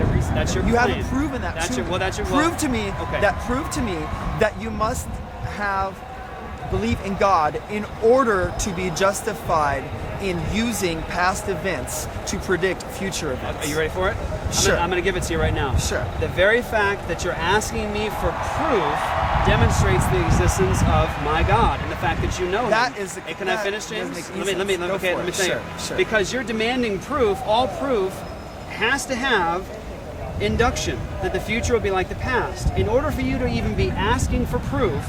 That's your You claim. haven't proven that. That's Prove to me that you must have belief in God in order to be justified in using past events to predict future events. Are you ready for it? Sure. I'm going to give it to you right now. Sure. The very fact that you're asking me for proof demonstrates the existence of my God and the fact that you know That him. is. Can I finish, James? Let me say Sure, it. sure. Because you're demanding proof. All proof has to have induction, that the future will be like the past. In order for you to even be asking for proof,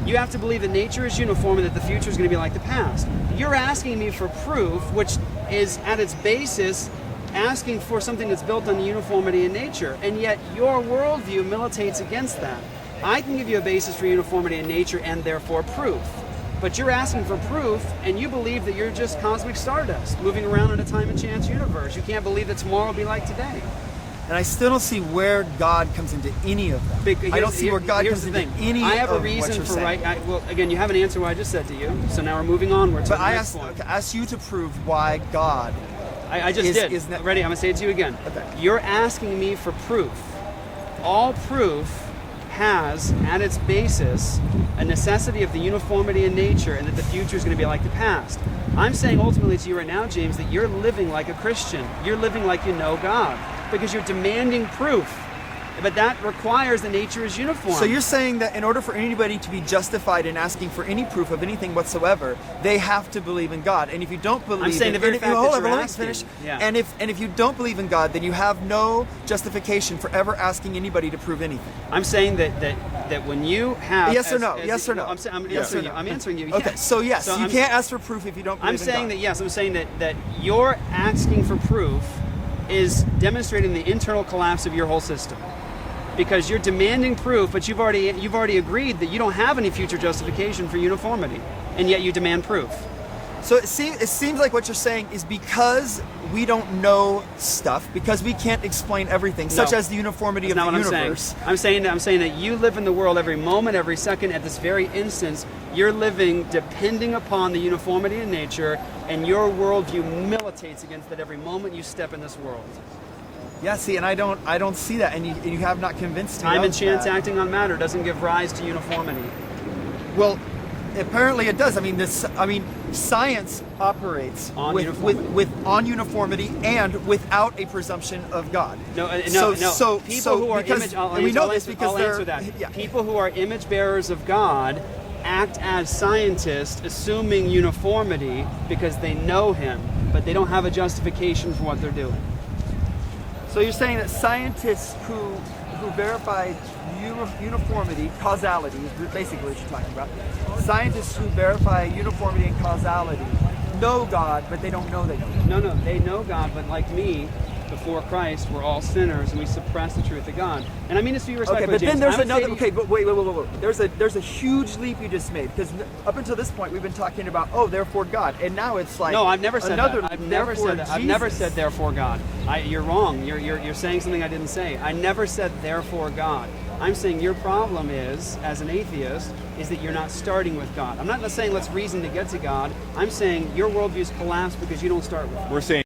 you have to believe that nature is uniform and that the future is going to be like the past. You're asking me for proof, which is at its basis asking for something that's built on the uniformity in nature, and yet your worldview militates against that. I can give you a basis for uniformity in nature and therefore proof. But you're asking for proof, and you believe that you're just cosmic stardust moving around in a time and chance universe. You can't believe that tomorrow will be like today. And I still don't see where God comes into any of that. I don't see where God comes into any of what you're saying. I have a reason for well, again, you haven't answered what I just said to you, so now we're moving onward to the next point. But I asked you to prove why God. I just did. Ready? I'm going to say it to you again. Okay. You're asking me for proof. All proof has at its basis a necessity of the uniformity in nature and that the future is going to be like the past. I'm saying ultimately to you right now, James, that you're living like a Christian. You're living like you know God because you're demanding proof. But that requires that nature is uniform. So you're saying that in order for anybody to be justified in asking for any proof of anything whatsoever, they have to believe in God. And if you don't believe, I'm saying the very fact that you're asking. Yeah. And if you don't believe in God, then you have no justification for ever asking anybody to prove anything. I'm saying that when you have yes or no, yes or no. I'm answering you. Okay, yes. so yes, so you can't ask for proof if you don't believe in God. I'm saying that yes. I'm saying that you're asking for proof is demonstrating the internal collapse of your whole system. Because you're demanding proof, but you've already agreed that you don't have any future justification for uniformity, and yet you demand proof. So it seems like what you're saying is because we don't know stuff, because we can't explain everything, such as the uniformity of the universe. I'm saying that you live in the world every moment, every second, at this very instance. You're living depending upon the uniformity in nature, and your worldview militates against that every moment you step in this world. Yeah, see, and I don't see that, and you have not convinced me. Time and chance acting on matter doesn't give rise to uniformity. Well, apparently it does. Science operates on uniformity and without a presumption of God. People who are people who are image bearers of God act as scientists, assuming uniformity because they know Him, but they don't have a justification for what they're doing. So you're saying that scientists who verify uniformity, causality, is basically what you're talking about. Scientists who verify uniformity and causality know God, but they don't know they know God. No, they know God, but like me, before Christ, we're all sinners and we suppress the truth of God. And I mean this to be respectful, okay, but James. then there's another. Okay, but wait. There's a huge leap you just made, because up until this point we've been talking about therefore God, and now it's like no, I've never said that. I've never said that. Jesus. I've never said therefore God. You're wrong. You're saying something I didn't say. I never said therefore God. I'm saying your problem is, as an atheist, is that you're not starting with God. I'm not saying let's reason to get to God. I'm saying your worldview's collapsed because you don't start with God. We're saying